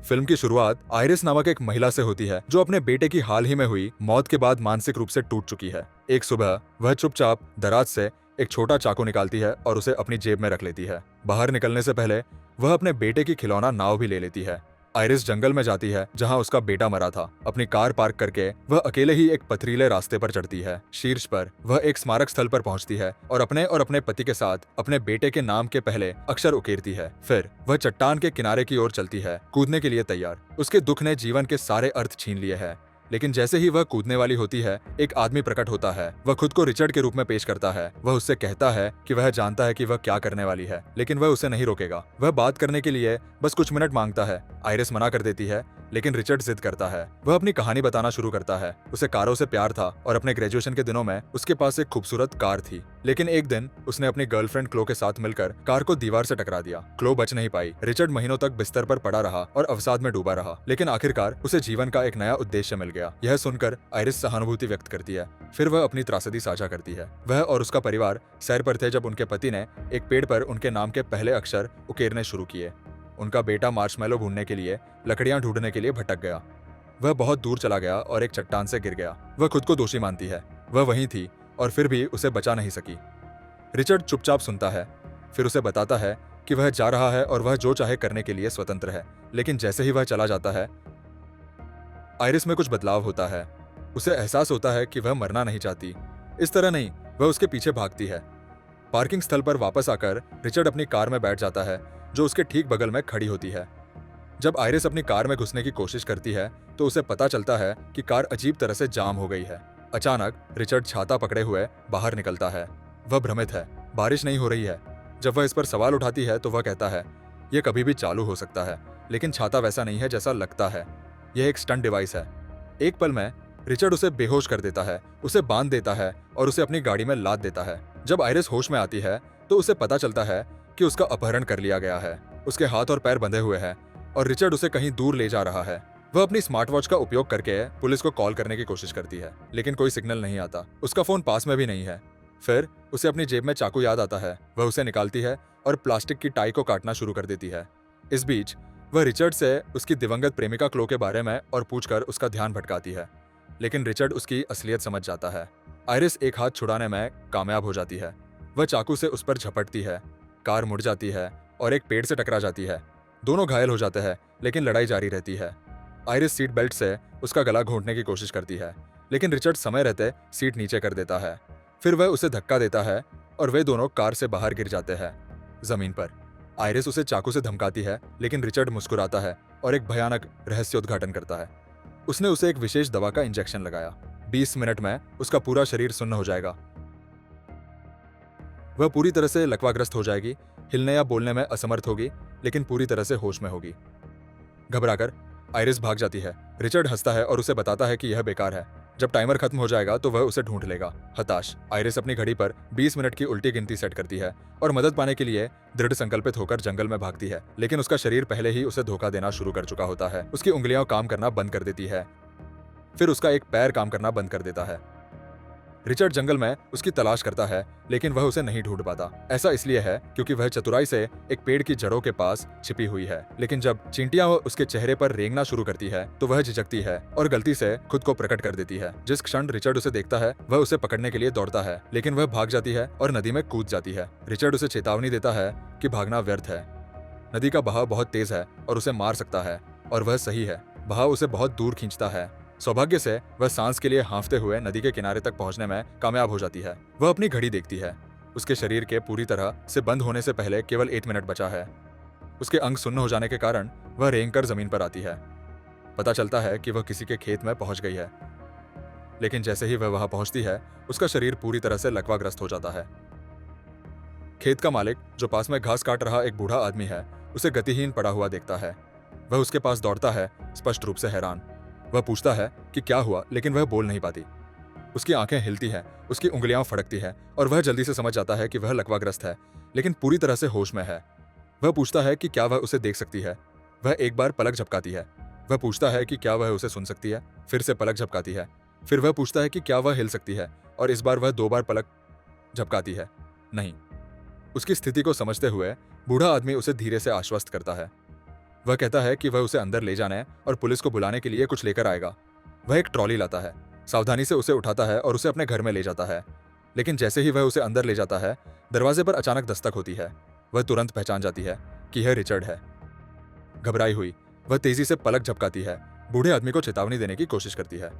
Film की शुरुआत iris नामक एक महिला से होती है जो अपने बेटे की हाल ही में हुई मौत के बाद मानसिक रूप से टूट चुकी है। एक सुबह वह चुपचाप दराज से एक छोटा चाकू निकालती है और उसे अपनी जेब में रख लेती है। बाहर निकलने से पहले वह अपने बेटे की खिलौना नाव भी ले लेती है। आयरिस जंगल में जाती है जहां उसका बेटा मरा था। अपनी कार पार्क करके वह अकेले ही एक पथरीले रास्ते पर चढ़ती है। शीर्ष पर वह एक स्मारक स्थल पर पहुंचती है और अपने पति के साथ अपने बेटे के नाम के पहले अक्षर उकेरती है। फिर वह चट्टान के किनारे की ओर चलती है, कूदने के लिए तैयार। उसके दुख ने जीवन के सारे अर्थ छीन लिए हैं। लेकिन जैसे ही वह कूदने वाली होती है, एक आदमी प्रकट होता है। वह खुद को रिचर्ड के रूप में पेश करता है। वह उससे कहता है कि वह जानता है कि वह क्या करने वाली है, लेकिन वह उसे नहीं रोकेगा। वह बात करने के लिए बस कुछ मिनट मांगता है। आयरिस मना कर देती है, लेकिन रिचर्ड जिद करता है। वह अपनी कहानी बताना शुरू करता है। उसे कारों से प्यार था और अपने ग्रेजुएशन के दिनों में उसके पास एक खूबसूरत कार थी। लेकिन एक दिन उसने अपनी गर्लफ्रेंड क्लो के साथ मिलकर कार को दीवार से टकरा दिया। क्लो बच नहीं पाई। रिचर्ड महीनों तक बिस्तर पर पड़ा रहा और अवसाद में डूबा रहा। लेकिन आखिरकार उसे जीवन का एक नया उद्देश्य मिल गया। यह सुनकर आयरिस सहानुभूति व्यक्त करती है। फिर वह अपनी त्रासदी साझा करती है। वह और उसका परिवार सैर पर थे जब उनके पति ने एक पेड़ पर उनके नाम के पहले अक्षर उकेरने शुरू किए। उनका बेटा मार्शमैलो ढूंढने के लिए लकड़ियां ढूंढने के लिए भटक गया। वह बहुत दूर चला गया और एक चट्टान से गिर गया। वह खुद को दोषी मानती है। वह वहीं थी और फिर भी उसे बचा नहीं सकी। रिचर्ड चुपचाप सुनता है, फिर उसे बताता है कि वह जा रहा है और वह जो चाहे करने के लिए स्वतंत्र है। लेकिन जैसे ही वह चला जाता है, आयरिस में कुछ बदलाव होता है। उसे एहसास होता है कि वह मरना नहीं चाहती। इस तरह नहीं, वह उसके पीछे भागती है। पार्किंग स्थल पर वापस आकर रिचर्ड अपनी कार में बैठ जाता है, जो उसके ठीक बगल में खड़ी होती है। जब आयरिस अपनी कार में घुसने की कोशिश करती है तो उसे पता चलता है कि कार अजीब तरह से जाम हो गई है। अचानक रिचर्ड छाता पकड़े हुए बाहर निकलता है। वह भ्रमित है, बारिश नहीं हो रही है। जब वह इस पर सवाल उठाती है तो वह कहता है, यह कभी भी चालू हो सकता है, लेकिन छाता वैसा नहीं है जैसा लगता है। यह एक स्टंट डिवाइस है। एक पल में रिचर्ड उसे बेहोश कर देता है, उसे बांध देता है और उसे अपनी गाड़ी में लाद देता है। जब आयरिस होश में आती है तो उसे पता चलता है कि उसका अपहरण कर लिया गया है। उसके हाथ और पैर बंधे हुए हैं और रिचर्ड उसे कहीं दूर ले जा रहा है। वह अपनी स्मार्ट वॉच का उपयोग करके पुलिस को कॉल करने की कोशिश करती है, लेकिन कोई सिग्नल नहीं आता। उसका फोन पास में भी नहीं है। फिर उसे अपनी जेब में चाकू याद आता है। वह उसे निकालती है और प्लास्टिक की टाई को काटना शुरू कर देती है। इस बीच वह रिचर्ड से उसकी दिवंगत प्रेमिका क्लो के बारे में और पूछकर उसका ध्यान भटकाती है, लेकिन रिचर्ड उसकी असलियत समझ जाता है। आयरिस एक हाथ छुड़ाने में कामयाब हो जाती है। वह चाकू से उस पर झपटती है। कार मुड़ जाती है और एक पेड़ से टकरा जाती है। दोनों घायल हो जाते हैं, लेकिन लड़ाई जारी रहती है। आयरिस सीट बेल्ट से उसका गला घोंटने की कोशिश करती है, लेकिन रिचर्ड समय रहते सीट नीचे कर देता है। फिर वह उसे धक्का देता है और वे दोनों कार से बाहर गिर जाते हैं जमीन पर। आयरिस उसे चाकू से धमकाती है, लेकिन रिचर्ड मुस्कुराता है और एक भयानक रहस्योद्घाटन करता है। उसने उसे एक विशेष दवा का इंजेक्शन लगाया। 20 मिनट में उसका पूरा शरीर सुन्न हो जाएगा। वह पूरी तरह से लकवाग्रस्त हो जाएगी, हिलने या बोलने में असमर्थ होगी, लेकिन पूरी तरह से होश में होगी। घबराकर आयरिस भाग जाती है। रिचर्ड हंसता है और उसे बताता है कि यह बेकार है। जब टाइमर खत्म हो जाएगा तो वह उसे ढूंढ लेगा। हताश आयरिस अपनी घड़ी पर 20 मिनट की उल्टी गिनती सेट करती है और मदद पाने के लिए दृढ़ संकल्पित होकर जंगल में भागती है। लेकिन उसका शरीर पहले ही उसे धोखा देना शुरू कर चुका होता है। उसकी उंगलियां काम करना बंद कर देती है, फिर उसका एक पैर काम करना बंद कर देता है। रिचर्ड जंगल में उसकी तलाश करता है, लेकिन वह उसे नहीं ढूंढ पाता। ऐसा इसलिए है क्योंकि वह चतुराई से एक पेड़ की जड़ों के पास छिपी हुई है। लेकिन जब चींटियां उसके चेहरे पर रेंगना शुरू करती है तो वह झिझकती है और गलती से खुद को प्रकट कर देती है। जिस क्षण रिचर्ड उसे देखता है वह उसे पकड़ने के लिए दौड़ता है, लेकिन वह भाग जाती है और नदी में कूद जाती है। रिचर्ड उसे चेतावनी देता है कि भागना व्यर्थ है। नदी का बहाव बहुत तेज है और उसे मार सकता है, और वह सही है। बहाव उसे बहुत दूर खींचता है। सौभाग्य से वह सांस के लिए हांफते हुए नदी के किनारे तक पहुंचने में कामयाब हो जाती है। वह अपनी घड़ी देखती है। उसके शरीर के पूरी तरह से बंद होने से पहले केवल 1 मिनट बचा है। उसके अंग सुन्न हो जाने के कारण वह रेंगकर जमीन पर आती है। पता चलता है कि वह किसी के खेत में पहुंच गई है, लेकिन जैसे ही वह वहां पहुंचती है उसका शरीर पूरी तरह से लकवाग्रस्त हो जाता है। खेत का मालिक, जो पास में घास काट रहा एक बूढ़ा आदमी है, उसे गतिहीन पड़ा हुआ देखता है। वह उसके पास दौड़ता है, स्पष्ट रूप से हैरान। वह पूछता है कि क्या हुआ, लेकिन वह बोल नहीं पाती। उसकी आंखें हिलती हैं, उसकी उंगलियां फड़कती हैं और वह जल्दी से समझ जाता है कि वह लकवाग्रस्त है, लेकिन पूरी तरह से होश में है। वह पूछता है कि क्या वह उसे देख सकती है। वह एक बार पलक झपकाती है। वह पूछता है कि क्या वह उसे सुन सकती है। फिर से पलक झपकाती है। फिर वह पूछता है कि क्या वह हिल सकती है, और इस बार वह 2 बार पलक झपकाती है। नहीं। उसकी स्थिति को समझते हुए बूढ़ा आदमी उसे धीरे से आश्वस्त करता है। वह कहता है कि वह उसे अंदर ले जाने और पुलिस को बुलाने के लिए कुछ लेकर आएगा। वह एक ट्रॉली लाता है, सावधानी से उसे उठाता है और उसे अपने घर में ले जाता है। लेकिन जैसे ही वह उसे अंदर ले जाता है, दरवाजे पर अचानक दस्तक होती है। वह तुरंत पहचान जाती है कि यह रिचर्ड है। घबराई हुई वह तेजी से पलक झपकाती है, बूढ़े आदमी को चेतावनी देने की कोशिश करती है।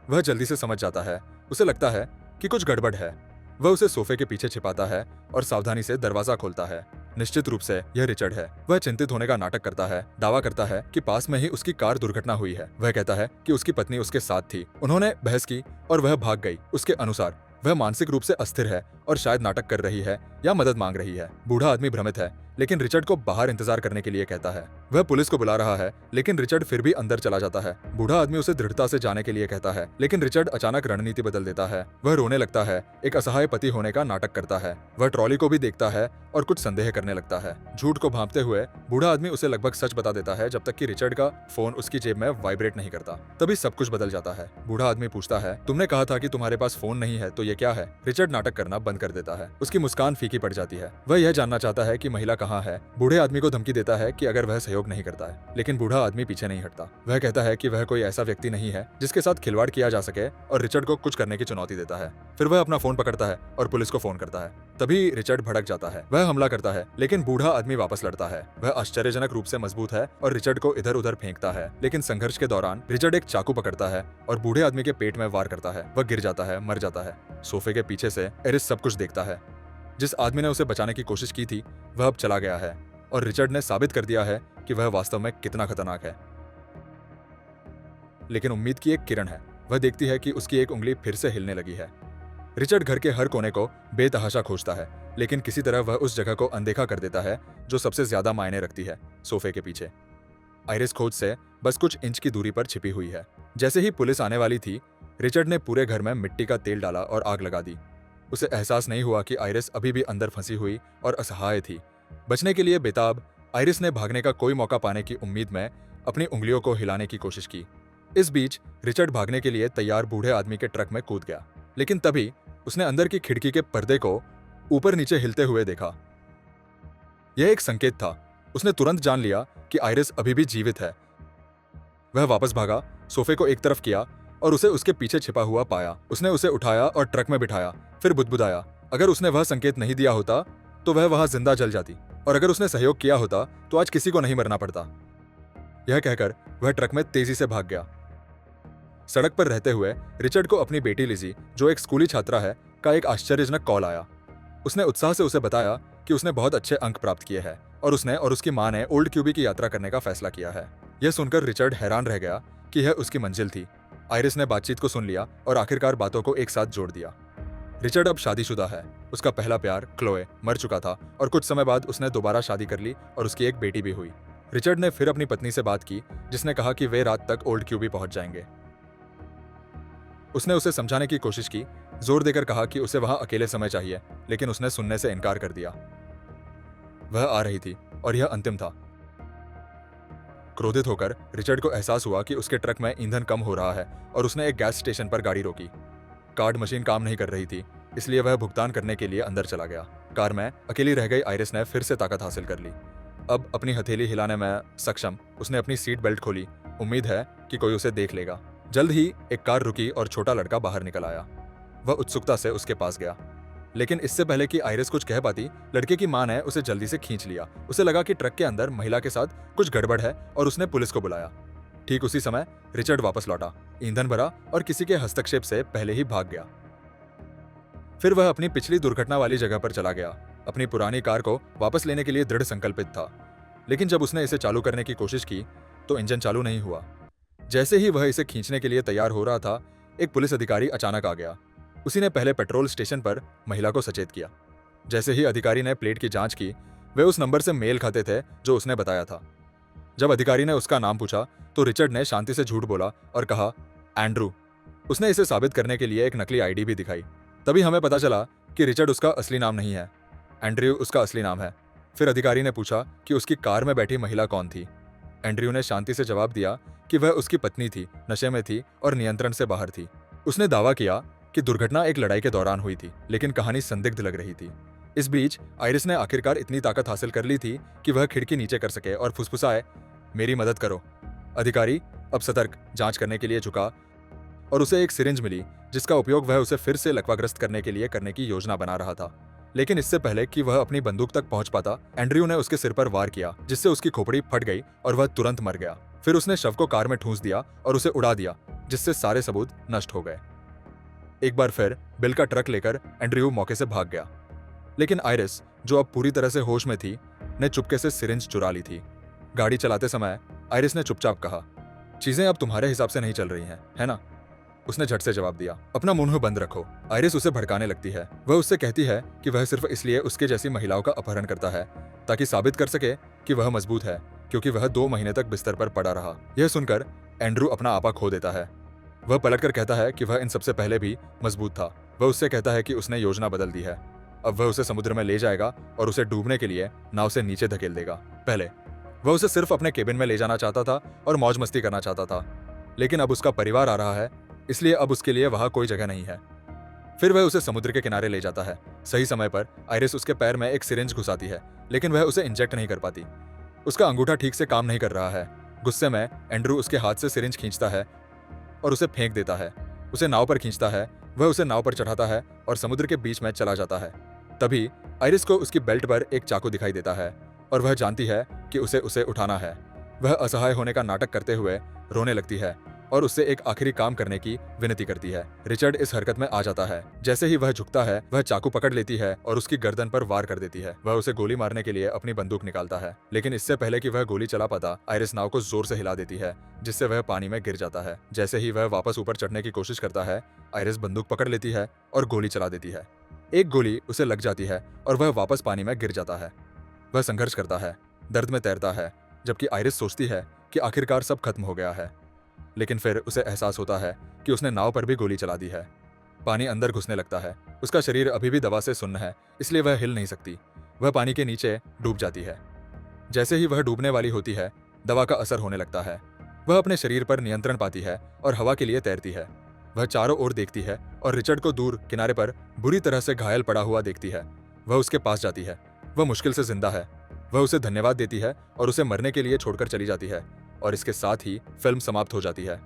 वह जल्दी से समझ जाता है, उसे लगता है कि कुछ गड़बड़ है। वह उसे सोफे के पीछे छिपाता है और सावधानी से दरवाजा खोलता है। निश्चित रूप से यह रिचर्ड है। वह चिंतित होने का नाटक करता है, दावा करता है कि पास में ही उसकी कार दुर्घटना हुई है। वह कहता है कि उसकी पत्नी उसके साथ थी, उन्होंने बहस की और वह भाग गई। उसके अनुसार वह मानसिक रूप से अस्थिर है और शायद नाटक कर रही है या मदद मांग रही है। बूढ़ा आदमी भ्रमित है, लेकिन रिचर्ड को बाहर इंतजार करने के लिए कहता है। वह पुलिस को बुला रहा है, लेकिन रिचर्ड फिर भी अंदर चला जाता है। बूढ़ा आदमी उसे दृढ़ता से जाने के लिए कहता है, लेकिन रिचर्ड अचानक रणनीति बदल देता है। वह रोने लगता है, एक असहाय पति होने का नाटक करता है। वह ट्रॉली को भी देखता है और कुछ संदेह करने लगता है। झूठ को भांपते हुए बूढ़ा आदमी उसे लगभग सच बता देता है, जब तक कि रिचर्ड का फोन उसकी जेब में वाइब्रेट नहीं करता। तभी सब कुछ बदल जाता है। बूढ़ा आदमी पूछता है, तुमने कहा था कि तुम्हारे पास फोन नहीं है, तो ये क्या है? रिचर्ड नाटक करना बंद कर देता है। उसकी मुस्कान फीकी पड़ जाती है। वह यह जानना चाहता है कि महिला कहाँ है। बूढ़े आदमी को धमकी देता है कि अगर वह सहयोग नहीं करता है, लेकिन बूढ़ा आदमी पीछे नहीं हटता। वह कहता है कि वह कोई ऐसा व्यक्ति नहीं है जिसके साथ खिलवाड़ किया जा सके और रिचर्ड को कुछ करने की चुनौती देता है। फिर वह अपना फोन पकड़ता है और पुलिस को फोन करता है। तभी रिचर्ड भड़क जाता है। वह हमला करता है, लेकिन बूढ़ा आदमी वापस लड़ता है। वह आश्चर्यजनक रूप से मजबूत है और रिचर्ड को इधर उधर फेंकता है। लेकिन संघर्ष के दौरान रिचर्ड एक चाकू पकड़ता है और बूढ़े आदमी के पेट में वार करता है। वह गिर जाता है, मर जाता है। सोफे के पीछे से एरिस सब कुछ देखता है। जिस आदमी ने उसे बचाने की कोशिश की थी, वह अब चला गया है और रिचर्ड ने साबित कर दिया है कि वह वास्तव में कितना खतरनाक है। लेकिन उम्मीद की एक किरण है। वह देखती है कि उसकी एक उंगली फिर से हिलने लगी है। रिचर्ड घर के हर कोने को बेतहाशा खोजता है, लेकिन किसी तरह वह उस जगह को अनदेखा कर देता है जो सबसे ज्यादा मायने रखती है, सोफे के पीछे। आइरिस खोज से बस कुछ इंच की दूरी पर छिपी हुई है। जैसे ही पुलिस आने वाली थी, रिचर्ड ने पूरे घर में मिट्टी का तेल डाला और आग लगा दी। उसे एहसास नहीं हुआ कि आइरिस अभी भी अंदर फंसी हुई और असहाय थी। बचने के लिए बेताब आइरिस ने भागने का कोई मौका पाने की उम्मीद में अपनी उंगलियों को हिलाने की कोशिश की। इस बीच रिचर्ड भागने के लिए तैयार बूढ़े आदमी के ट्रक में कूद गया, लेकिन तभी उसने अंदर की खिड़की के पर्दे को ऊपर नीचे हिलते हुए देखा। यह एक संकेत था। उसने तुरंत जान लिया कि आइरिस अभी भी जीवित है। वह वापस भागा, सोफे को एक तरफ किया और उसे उसके पीछे छिपा हुआ पाया। उसने उसे उठाया और ट्रक में बिठाया, फिर बुदबुदाया। अगर उसने वह संकेत नहीं दिया होता तो वह वहां जिंदा जल जाती, और अगर उसने सहयोग किया होता तो आज किसी को नहीं मरना पड़ता। यह कहकर वह ट्रक में तेजी से भाग गया। सड़क पर रहते हुए रिचर्ड को अपनी बेटी लिजी, जो एक स्कूली छात्रा है, का एक आश्चर्यजनक कॉल आया। उसने उत्साह से उसे बताया कि उसने बहुत अच्छे अंक प्राप्त किए हैं और उसने और उसकी मां ने ओल्ड क्यूबी की यात्रा करने का फैसला किया है। यह सुनकर रिचर्ड हैरान रह गया कि यह उसकी मंजिल थी। आइरिस ने बातचीत को सुन लिया और आखिरकार बातों को एक साथ जोड़ दिया। रिचर्ड अब शादीशुदा है। उसका पहला प्यार क्लोए मर चुका था और कुछ समय बाद उसने दोबारा शादी कर ली और उसकी एक बेटी भी हुई। रिचर्ड ने फिर अपनी पत्नी से बात की, जिसने कहा कि वे रात तक ओल्ड क्यूबी पहुंच जाएंगे। उसने उसे समझाने की कोशिश की, जोर देकर कहा कि उसे वहां अकेले समय चाहिए, लेकिन उसने सुनने से इनकार कर दिया। वह आ रही थी और यह अंतिम था। क्रोधित होकर रिचर्ड को एहसास हुआ कि उसके ट्रक में ईंधन कम हो रहा है और उसने एक गैस स्टेशन पर गाड़ी रोकी। कार्ड मशीन काम नहीं कर रही थी, इसलिए वह भुगतान करने के लिए अंदर चला गया। कार में अकेली रह गई आइरिस ने फिर से ताकत हासिल कर ली। अब अपनी हथेली हिलाने में सक्षम उसने अपनी सीट बेल्ट खोली। उम्मीद है कि कोई उसे देख लेगा। जल्द ही एक कार रुकी और छोटा लड़का बाहर निकल आया। वह उत्सुकता से उसके पास गया, लेकिन इससे पहले कि आइरिस कुछ कह पाती, लड़के की मां ने उसे जल्दी से खींच लिया। उसे लगा कि ट्रक के अंदर महिला के साथ कुछ गड़बड़ है और उसने पुलिस को बुलाया। ठीक उसी समय रिचर्ड वापस लौटा, ईंधन भरा और किसी के हस्तक्षेप से पहले ही भाग गया। फिर वह अपनी पिछली दुर्घटना वाली जगह पर चला गया। अपनी पुरानी कार को वापस लेने के लिए दृढ़ संकल्पित था, लेकिन जब उसने इसे चालू करने की कोशिश की तो इंजन चालू नहीं हुआ। जैसे ही वह इसे खींचने के लिए तैयार हो रहा था, एक पुलिस अधिकारी अचानक आ गया। उसी ने पहले पेट्रोल स्टेशन पर महिला को सचेत किया। जैसे ही अधिकारी ने प्लेट की जांच की, वे उस नंबर से मेल खाते थे जो उसने बताया था। जब अधिकारी ने उसका नाम पूछा तो रिचर्ड ने शांति से झूठ बोला और कहा, एंड्रू। उसने इसे साबित करने के लिए एक नकली आईडी भी दिखाई। तभी हमें पता चला कि रिचर्ड उसका असली नाम नहीं है, एंड्रयू उसका असली नाम है। फिर अधिकारी ने पूछा कि उसकी कार में बैठी महिला कौन थी। एंड्रयू ने शांति से जवाब दिया कि वह उसकी पत्नी थी, नशे में थी और नियंत्रण से बाहर थी। उसने दावा किया कि दुर्घटना एक लड़ाई के दौरान हुई थी, लेकिन कहानी संदिग्ध लग रही थी। इस बीच आइरिस ने आखिरकार इतनी ताकत हासिल कर ली थी कि वह खिड़की नीचे कर सके और फुसफुसाए, मेरी मदद करो। अधिकारी अब सतर्क जांच करने के लिए झुका और उसे एक सिरिंज मिली जिसका उपयोग वह उसे फिर से लकवाग्रस्त करने के लिए करने की योजना बना रहा था। लेकिन इससे पहले कि वह अपनी बंदूक तक पहुंच पाता, एंड्रयू ने उसके सिर पर वार किया जिससे उसकी खोपड़ी फट गई और वह तुरंत मर गया। फिर उसने शव को कार में ठूंस दिया और उसे उड़ा दिया जिससे सारे सबूत नष्ट हो गए। एक बार फिर बिल का ट्रक लेकर एंड्रयू मौके से भाग गया, लेकिन आयरिस, जो अब पूरी तरह से होश में थी, ने चुपके से सिरिंज चुरा ली थी। गाड़ी चलाते समय आयरिस ने चुपचाप कहा, चीजें अब तुम्हारे हिसाब से नहीं चल रही हैं, है ना? उसने झट से जवाब दिया, अपना मुंह बंद रखो। आयरिस उसे भड़काने लगती है। वह उससे कहती है कि वह सिर्फ इसलिए उसके जैसी महिलाओं का अपहरण करता है ताकि साबित कर सके कि वह मजबूत है, क्योंकि वह 2 महीने तक बिस्तर पर पड़ा रहा। यह सुनकर एंड्रू अपना आपा खो देता है। वह पलटकर कहता है कि वह इन सबसे पहले भी मजबूत था। वह उससे कहता है कि उसने योजना बदल दी है। अब वह उसे समुद्र में ले जाएगा और उसे डूबने के लिए नाव से नीचे धकेल देगा। पहले वह उसे सिर्फ अपने केबिन में ले जाना चाहता था और मौज मस्ती करना चाहता था, लेकिन अब उसका परिवार आ रहा है, इसलिए अब उसके लिए वहां कोई जगह नहीं है। फिर वह उसे समुद्र के किनारे ले जाता है। सही समय पर आयरिस उसके पैर में एक सिरिंज घुसाती है, लेकिन वह उसे इंजेक्ट नहीं कर पाती। उसका अंगूठा ठीक से काम नहीं कर रहा है। गुस्से में एंड्रू उसके हाथ से सिरिंज खींचता है और उसे फेंक देता है। उसे नाव पर खींचता है। वह उसे नाव पर चढ़ाता है और समुद्र के बीच में चला जाता है। तभी आयरिस को उसकी बेल्ट पर एक चाकू दिखाई देता है और वह जानती है कि उसे उठाना है। वह असहाय होने का नाटक करते हुए रोने लगती है और उससे एक आखिरी काम करने की विनती करती है। रिचर्ड इस हरकत में आ जाता है। जैसे ही वह झुकता है, वह चाकू पकड़ लेती है और उसकी गर्दन पर वार कर देती है। वह उसे गोली मारने के लिए अपनी बंदूक निकालता है, लेकिन इससे पहले कि वह गोली चला पाता, आयरिस नाव को जोर से हिला देती है जिससे वह पानी में गिर जाता है। जैसे ही वह वापस ऊपर चढ़ने की कोशिश करता है, आयरिस बंदूक पकड़ लेती है और गोली चला देती है। एक गोली उसे लग जाती है और वह वापस पानी में गिर जाता है। वह संघर्ष करता है, दर्द में तैरता है, जबकि आयरिस सोचती है कि आखिरकार सब खत्म हो गया है। लेकिन फिर उसे एहसास होता है कि उसने नाव पर भी गोली चला दी है। पानी अंदर घुसने लगता है। उसका शरीर अभी भी दवा से सुन्न है, इसलिए वह हिल नहीं सकती। वह पानी के नीचे डूब जाती है। जैसे ही वह डूबने वाली होती है, दवा का असर होने लगता है। वह अपने शरीर पर नियंत्रण पाती है और हवा के लिए तैरती है। वह चारों ओर देखती है और रिचर्ड को दूर किनारे पर बुरी तरह से घायल पड़ा हुआ देखती है। वह उसके पास जाती है। वह मुश्किल से जिंदा है। वह उसे धन्यवाद देती है और उसे मरने के लिए छोड़कर चली जाती है, और इसके साथ ही फिल्म समाप्त हो जाती है।